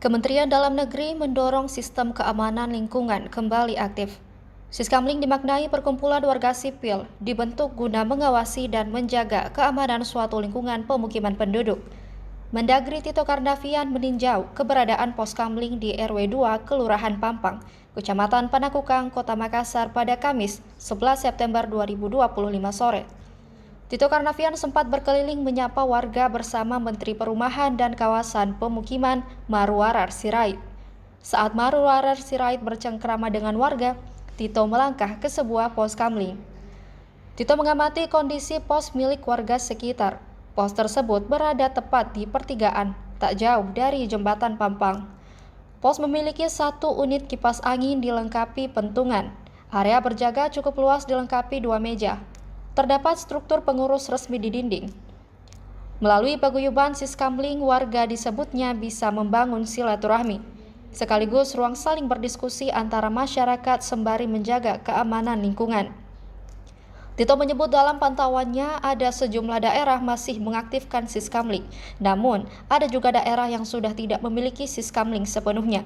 Kementerian Dalam Negeri mendorong sistem keamanan lingkungan kembali aktif. Siskamling dimaknai perkumpulan warga sipil dibentuk guna mengawasi dan menjaga keamanan suatu lingkungan pemukiman penduduk. Mendagri Tito Karnavian meninjau keberadaan pos Kamling di RW 2 Kelurahan Pampang, Kecamatan Panakukang, Kota Makassar pada Kamis 11 September 2025 sore. Tito Karnavian sempat berkeliling menyapa warga bersama Menteri Perumahan dan Kawasan Pemukiman Marwarar Sirait. Saat Marwarar Sirait bercengkrama dengan warga, Tito melangkah ke sebuah pos Kamling. Tito mengamati kondisi pos milik warga sekitar. Pos tersebut berada tepat di pertigaan, tak jauh dari jembatan Pampang. Pos memiliki 1 unit kipas angin dilengkapi pentungan. Area berjaga cukup luas dilengkapi 2 meja. Terdapat struktur pengurus resmi di dinding. Melalui paguyuban Siskamling, warga disebutnya bisa membangun silaturahmi, sekaligus ruang saling berdiskusi antara masyarakat sembari menjaga keamanan lingkungan. Tito menyebut dalam pantauannya ada sejumlah daerah masih mengaktifkan Siskamling, namun ada juga daerah yang sudah tidak memiliki Siskamling sepenuhnya.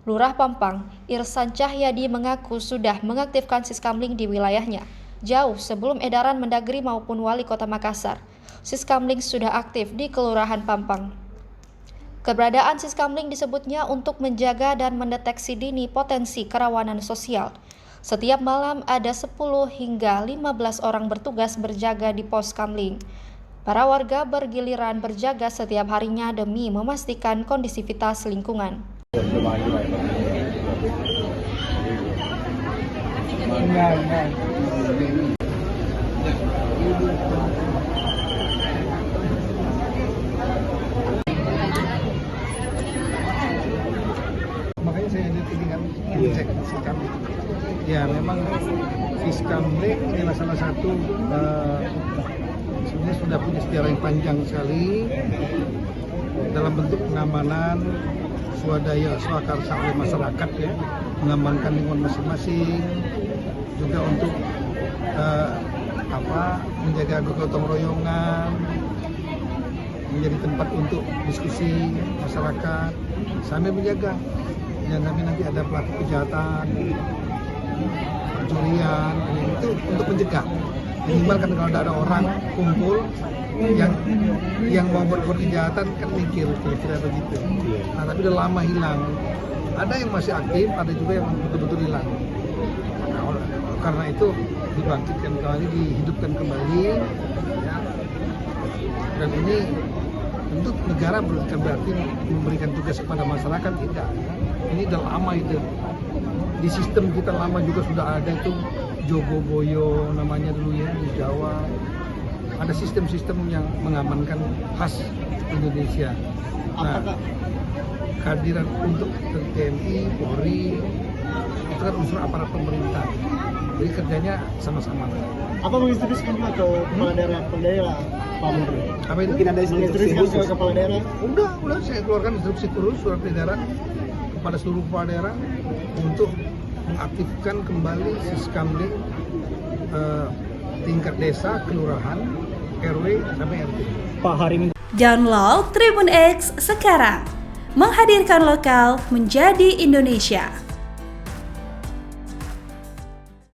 Lurah Pampang, Irsan Cahyadi mengaku sudah mengaktifkan Siskamling di wilayahnya. Jauh sebelum edaran Mendagri maupun Wali Kota Makassar, Siskamling sudah aktif di Kelurahan Pampang. Keberadaan Siskamling disebutnya untuk menjaga dan mendeteksi dini potensi kerawanan sosial. Setiap malam ada 10 hingga 15 orang bertugas berjaga di pos Kamling. Para warga bergiliran berjaga setiap harinya demi memastikan kondisivitas lingkungan. Makanya saya dengan cek Siskamling. Ya memang Siskamling adalah salah satu sebenarnya sudah punya sejarah yang panjang sekali dalam bentuk pengamanan swadaya swakarsa oleh masyarakat, ya, mengamankan lingkungan masing-masing, juga untuk menjaga gotong royongan, menjadi tempat untuk diskusi masyarakat, sambil menjaga jangan sampai nanti ada pelaku kejahatan, pencurian, itu untuk mencegah. Minimal kan kalau ada orang kumpul yang mau berbuat kejahatan kan mikir kira-kira begitu. Nah, tapi udah lama hilang. Ada yang masih aktif, ada juga yang betul-betul hilang. Nah, karena itu dibangkitkan kembali, dihidupkan kembali, ya. Dan ini tentu negara bukan berarti memberikan tugas kepada masyarakat, tidak. Ini udah lama itu. Di sistem kita lama juga sudah ada itu Jogoboyo namanya dulu, ya, di Jawa. Ada sistem-sistem yang mengamankan khas Indonesia. Nah, kehadiran untuk TNI, Polri, itu kan unsur aparat pemerintah. Jadi kerjanya sama-sama. Apa menginstruksikan ke kepala daerah, Pak Menteri? Apa itu? Mungkin ada instruksi ke kepala daerah? Udah saya keluarkan instruksi terus, surat edaran kepada seluruh kepala daerah untuk mengaktifkan kembali Siskamling tingkat desa, kelurahan, RW sampai RT. Pak, hari ini Download Tribun X sekarang, menghadirkan lokal menjadi Indonesia.